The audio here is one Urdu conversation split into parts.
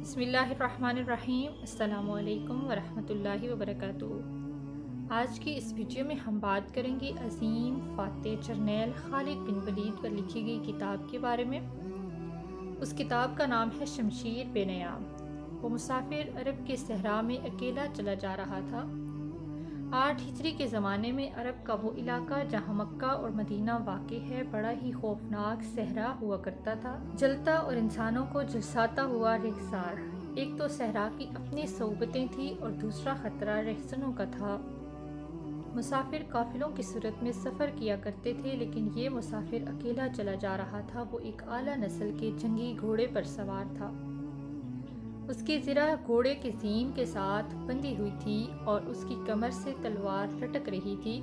بسم اللہ الرحمن الرحیم۔ السلام علیکم ورحمۃ اللہ وبرکاتہ۔ آج کی اس ویڈیو میں ہم بات کریں گے عظیم فاتح جرنیل خالد بن ولید پر لکھی گئی کتاب کے بارے میں۔ اس کتاب کا نام ہے شمشیر بے نیام۔ وہ مسافر عرب کے صحرا میں اکیلا چلا جا رہا تھا۔ 8 ہجری کے زمانے میں عرب کا وہ علاقہ جہاں مکہ اور مدینہ واقع ہے بڑا ہی خوفناک صحرا ہوا کرتا تھا، جلتا اور انسانوں کو جھلساتا ہوا ریگزار۔ ایک تو صحرا کی اپنی صعوبتیں تھیں اور دوسرا خطرہ رہزنوں کا تھا۔ مسافر قافلوں کی صورت میں سفر کیا کرتے تھے، لیکن یہ مسافر اکیلا چلا جا رہا تھا۔ وہ ایک اعلیٰ نسل کے جنگی گھوڑے پر سوار تھا۔ اس کی زرہ گھوڑے کے زین کے ساتھ بندھی ہوئی تھی اور اس کی کمر سے تلوار لٹک رہی تھی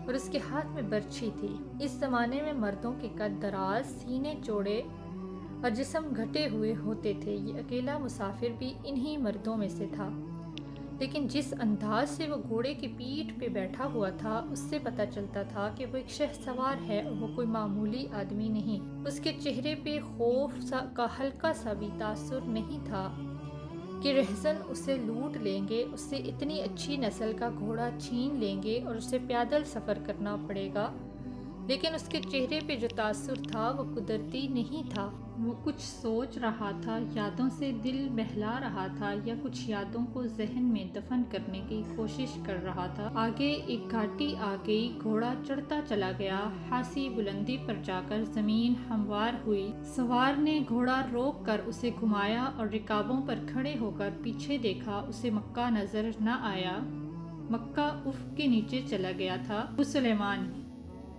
اور اس کے ہاتھ میں برچھی تھی۔ اس زمانے میں مردوں کے قد دراز، سینے چوڑے اور جسم گھٹے ہوئے ہوتے تھے۔ یہ اکیلا مسافر بھی انہی مردوں میں سے تھا، لیکن جس انداز سے وہ گھوڑے کی پیٹھ پہ بیٹھا ہوا تھا اس سے پتہ چلتا تھا کہ وہ ایک شہسوار ہے اور وہ کوئی معمولی آدمی نہیں۔ اس کے چہرے پہ خوف کا ہلکا سا بھی تاثر نہیں تھا کہ رہزن اسے لوٹ لیں گے، اس سے اتنی اچھی نسل کا گھوڑا چھین لیں گے اور اسے پیدل سفر کرنا پڑے گا۔ لیکن اس کے چہرے پہ جو تاثر تھا وہ قدرتی نہیں تھا۔ وہ کچھ سوچ رہا تھا، یادوں سے دل بہلا رہا تھا یا کچھ یادوں کو ذہن میں دفن کرنے کی کوشش کر رہا تھا۔ آگے ایک گھاٹی آ گئی، گھوڑا چڑھتا چلا گیا، خاصی بلندی پر جا کر زمین ہموار ہوئی۔ سوار نے گھوڑا روک کر اسے گھمایا اور رکابوں پر کھڑے ہو کر پیچھے دیکھا۔ اسے مکہ نظر نہ آیا۔ مکہ افق کے نیچے چلا گیا تھا۔ ابو سلیمان،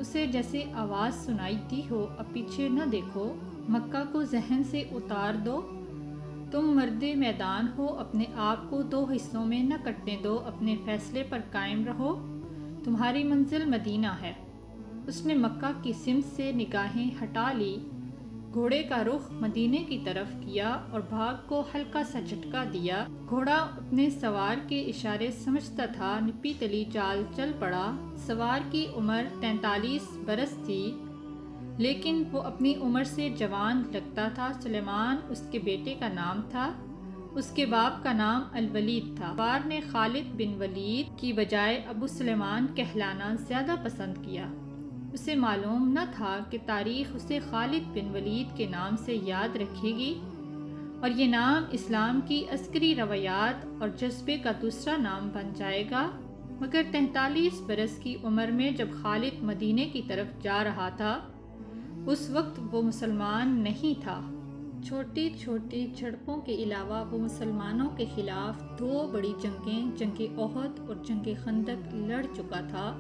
اسے جیسے آواز سنائی دی ہو، اب پیچھے نہ دیکھو، مکہ کو ذہن سے اتار دو۔ تم مرد میدان ہو، اپنے آپ کو 2 حصوں میں نہ کٹنے دو، اپنے فیصلے پر قائم رہو۔ تمہاری منزل مدینہ ہے۔ اس نے مکہ کی سمت سے نگاہیں ہٹا لی، گھوڑے کا رخ مدینے کی طرف کیا اور بھاگ کو ہلکا سا جھٹکا دیا۔ گھوڑا اپنے سوار کے اشارے سمجھتا تھا، نپی تلی چال چل پڑا۔ سوار کی عمر 43 برس تھی، لیکن وہ اپنی عمر سے جوان لگتا تھا۔ سلیمان اس کے بیٹے کا نام تھا، اس کے باپ کا نام الولید تھا۔ سوار نے خالد بن ولید کی بجائے ابو سلیمان کہلانا زیادہ پسند کیا۔ اسے معلوم نہ تھا کہ تاریخ اسے خالد بن ولید کے نام سے یاد رکھے گی اور یہ نام اسلام کی عسکری روایات اور جذبے کا دوسرا نام بن جائے گا۔ مگر 43 برس کی عمر میں جب خالد مدینے کی طرف جا رہا تھا، اس وقت وہ مسلمان نہیں تھا۔ چھوٹی چھوٹی جھڑپوں کے علاوہ وہ مسلمانوں کے خلاف 2 بڑی جنگیں، جنگ احد اور جنگ خندق لڑ چکا تھا۔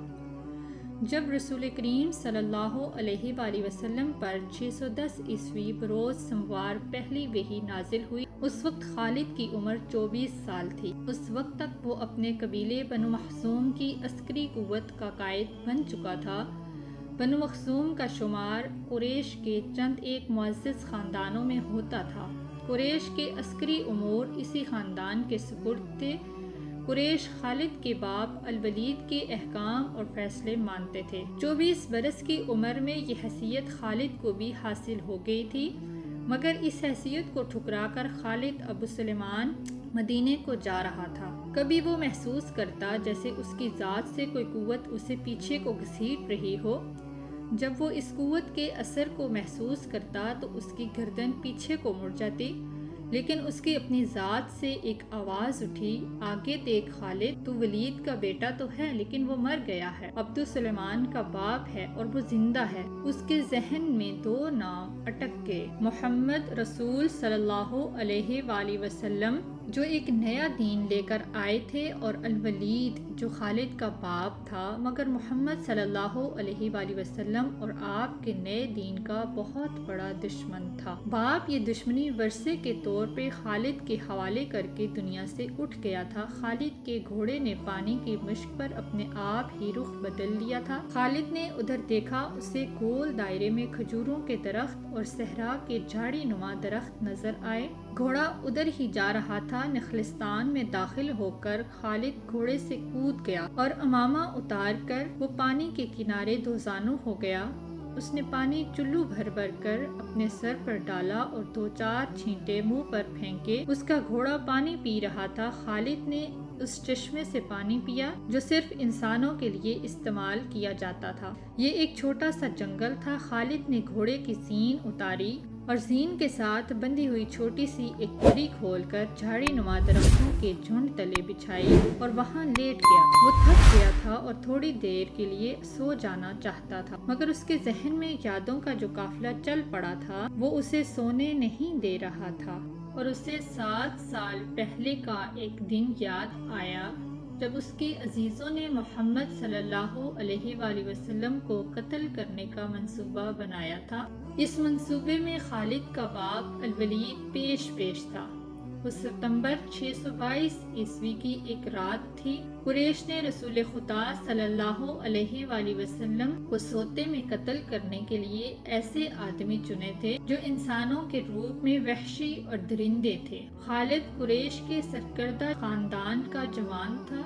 جب رسول کریم صلی اللہ علیہ وآلہ وسلم پر 610 عیسوی بروز سموار پہلی وحی نازل ہوئی، اس وقت خالد کی عمر 24 سال تھی۔ اس وقت تک وہ اپنے قبیلے بنو مخزوم کی عسکری قوت کا قائد بن چکا تھا۔ بنو مخزوم کا شمار قریش کے چند ایک معزز خاندانوں میں ہوتا تھا۔ قریش کے عسکری امور اسی خاندان کے سپرد تھے۔ قریش خالد کے باپ الولید کے احکام اور فیصلے مانتے تھے۔ 24 برس کی عمر میں یہ حیثیت خالد کو بھی حاصل ہو گئی تھی، مگر اس حیثیت کو ٹھکرا کر خالد ابو سلیمان مدینے کو جا رہا تھا۔ کبھی وہ محسوس کرتا جیسے اس کی ذات سے کوئی قوت اسے پیچھے کو گھسیٹ رہی ہو۔ جب وہ اس قوت کے اثر کو محسوس کرتا تو اس کی گردن پیچھے کو مڑ جاتی، لیکن اس کی اپنی ذات سے ایک آواز اٹھی، آگے دیکھ خالد، تو ولید کا بیٹا تو ہے لیکن وہ مر گیا ہے، عبد سلیمان کا باپ ہے اور وہ زندہ ہے۔ اس کے ذہن میں 2 نام اٹک گئے، محمد رسول صلی اللہ علیہ وآلہ وسلم جو ایک نیا دین لے کر آئے تھے، اور الولید جو خالد کا باپ تھا مگر محمد صلی اللہ علیہ وآلہ وسلم اور آپ کے نئے دین کا بہت بڑا دشمن تھا۔ باپ یہ دشمنی ورثے کے طور پہ خالد کے حوالے کر کے دنیا سے اٹھ گیا تھا۔ خالد کے گھوڑے نے پانی کی مشق پر اپنے آپ ہی رخ بدل لیا تھا۔ خالد نے ادھر دیکھا، اسے گول دائرے میں کھجوروں کے درخت اور صحرا کے جھاڑی نما درخت نظر آئے۔ گھوڑا ادھر ہی جا رہا تھا۔ نخلستان میں داخل ہو کر خالد گھوڑے سے کود گیا اور امامہ اتار کر وہ پانی کے کنارے دوزانو ہو گیا۔ اس نے پانی چلو بھر بھر کر اپنے سر پر ڈالا اور 2-4 چھینٹے منہ پر پھینکے۔ اس کا گھوڑا پانی پی رہا تھا۔ خالد نے اس چشمے سے پانی پیا جو صرف انسانوں کے لیے استعمال کیا جاتا تھا۔ یہ ایک چھوٹا سا جنگل تھا۔ خالد نے گھوڑے کی زین اتاری اور زین کے ساتھ بندھی ہوئی چھوٹی سی ایک دری کھول کر جھاڑی نما درختوں کے جھنڈ تلے بچھائی اور وہاں لیٹ گیا۔ وہ تھک گیا تھا اور تھوڑی دیر کے لیے سو جانا چاہتا تھا، مگر اس کے ذہن میں یادوں کا جو قافلہ چل پڑا تھا وہ اسے سونے نہیں دے رہا تھا، اور اسے 7 سال پہلے کا ایک دن یاد آیا جب اس کے عزیزوں نے محمد صلی اللہ علیہ وآلہ وسلم کو قتل کرنے کا منصوبہ بنایا تھا۔ اس منصوبے میں خالد کا باپ الولید پیش تھا۔ وہ ستمبر 622 عیسوی کی ایک رات تھی۔ قریش نے رسول خدا صلی اللہ علیہ وآلہ وسلم کو سوتے میں قتل کرنے کے لیے ایسے آدمی چنے تھے جو انسانوں کے روپ میں وحشی اور درندے تھے۔ خالد قریش کے سرکردہ خاندان کا جوان تھا۔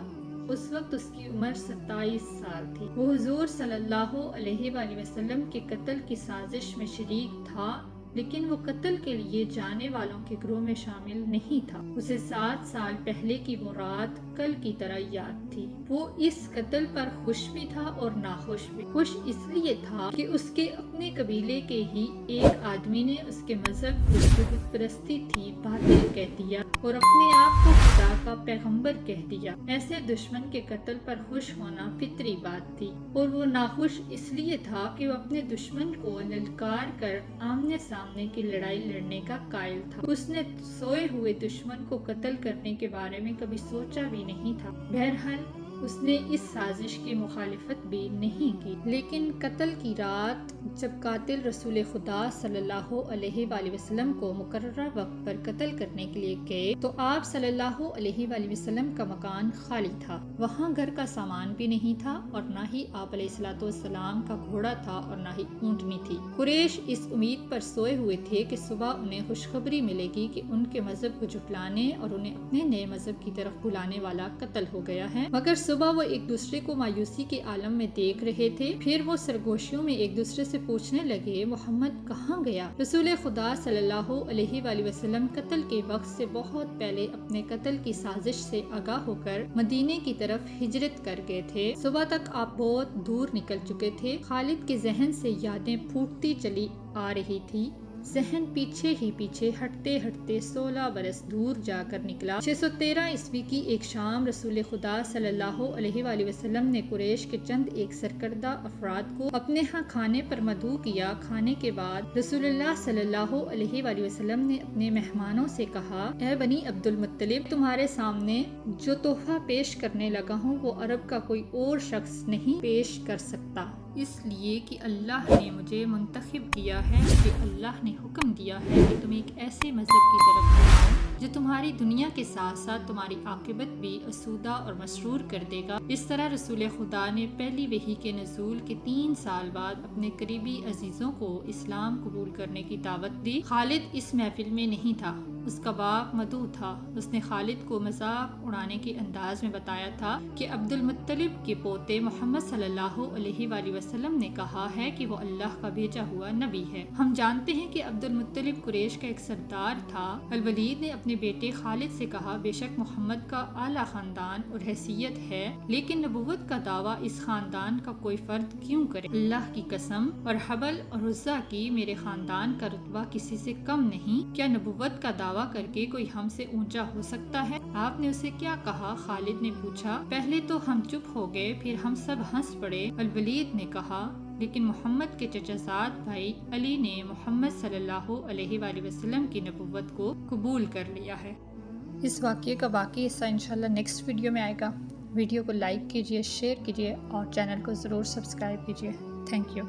اس وقت اس کی عمر 27 سال تھی۔ وہ حضور صلی اللہ علیہ وآلہ وسلم کے قتل کی سازش میں شریک تھا، لیکن وہ قتل کے لیے جانے والوں کے گروہ میں شامل نہیں تھا۔ اسے 7 سال پہلے کی وہ رات کل کی طرح یاد تھی۔ وہ اس قتل پر خوش بھی تھا اور ناخوش بھی۔ خوش اس لیے تھا کہ اس کے اپنے قبیلے کے ہی ایک آدمی نے اس کے مذہب کو جو بت پرستی تھی باطل کہہ دیا اور اپنے آپ کو خدا کا پیغمبر کہہ دیا۔ ایسے دشمن کے قتل پر خوش ہونا فطری بات تھی، اور وہ ناخوش اس لیے تھا کہ وہ اپنے دشمن کو للکار کر آمنے سامنے کی لڑائی لڑنے کا قائل تھا۔ اس نے سوئے ہوئے دشمن کو قتل کرنے کے بارے میں کبھی سوچا بھی نہیں تھا۔ بہرحال اس نے اس سازش کی مخالفت بھی نہیں کی، لیکن قتل کی رات جب قاتل رسول خدا صلی اللہ علیہ وآلہ وسلم کو مقررہ وقت پر قتل کرنے کے لیے گئے تو آپ صلی اللہ علیہ وآلہ وسلم کا مکان خالی تھا۔ وہاں گھر کا سامان بھی نہیں تھا، اور نہ ہی آپ علیہ الصلوۃ والسلام کا گھوڑا تھا اور نہ ہی اونٹنی تھی۔ قریش اس امید پر سوئے ہوئے تھے کہ صبح انہیں خوشخبری ملے گی کہ ان کے مذہب کو جھٹلانے اور انہیں اپنے نئے مذہب کی طرف بلانے والا قتل ہو گیا ہے، مگر صبح وہ ایک دوسرے کو مایوسی کے عالم میں دیکھ رہے تھے۔ پھر وہ سرگوشیوں میں ایک دوسرے سے پوچھنے لگے، محمد کہاں گیا؟ رسول خدا صلی اللہ علیہ وآلہ وسلم قتل کے وقت سے بہت پہلے اپنے قتل کی سازش سے آگاہ ہو کر مدینے کی طرف ہجرت کر گئے تھے۔ صبح تک آپ بہت دور نکل چکے تھے۔ خالد کے ذہن سے یادیں پھوٹتی چلی آ رہی تھی۔ ذہن پیچھے ہی پیچھے ہٹتے ہٹتے 16 برس دور جا کر نکلا۔ 613 عیسوی کی ایک شام رسول خدا صلی اللہ علیہ وآلہ وسلم نے قریش کے چند ایک سرکردہ افراد کو اپنے ہاں کھانے پر مدعو کیا۔ کھانے کے بعد رسول اللہ صلی اللہ علیہ وآلہ وسلم نے اپنے مہمانوں سے کہا، اے بنی عبد المطلب، تمہارے سامنے جو تحفہ پیش کرنے لگا ہوں وہ عرب کا کوئی اور شخص نہیں پیش کر سکتا، اس لیے کہ اللہ نے مجھے منتخب کیا ہے، کہ اللہ نے حکم دیا ہے کہ تم ایک ایسے مذہب کی طرف بلاؤ جو تمہاری دنیا کے ساتھ ساتھ تمہاری عاقبت بھی اسودہ اور مسرور کر دے گا۔ اس طرح رسول خدا نے پہلی وحی کے نزول کے 3 سال بعد اپنے قریبی عزیزوں کو اسلام قبول کرنے کی دعوت دی۔ خالد اس محفل میں نہیں تھا، اس کا باپ مدعو تھا۔ اس نے خالد کو مذاق اڑانے کے انداز میں بتایا تھا کہ عبد المطلب کے پوتے محمد صلی اللہ علیہ وآلہ وسلم نے کہا ہے کہ وہ اللہ کا بھیجا ہوا نبی ہے۔ ہم جانتے ہیں کہ عبد المطلب قریش کا ایک سردار تھا۔ الولید نے اپنے بیٹے خالد سے کہا، بے شک محمد کا اعلیٰ خاندان اور حیثیت ہے، لیکن نبوت کا دعویٰ اس خاندان کا کوئی فرد کیوں کرے؟ اللہ کی قسم اور حبل اور عزا کی، میرے خاندان کا رتبہ کسی سے کم نہیں۔ کیا نبوت کا دعویٰ کر کے کوئی ہم سے اونچا ہو سکتا ہے؟ آپ نے اسے کیا کہا؟ خالد نے پوچھا۔ پہلے تو ہم چپ ہو گئے، پھر ہم سب ہنس پڑے۔ الولید نے کہا، لیکن محمد کے چچا زاد بھائی علی نے محمد صلی اللہ علیہ وآلہ وسلم کی نبوت کو قبول کر لیا ہے۔ اس واقعے کا باقی حصہ انشاءاللہ نیکسٹ ویڈیو میں آئے گا۔ ویڈیو کو لائک کیجیے، شیئر کیجیے اور چینل کو ضرور سبسکرائب کیجیے۔ Thank you.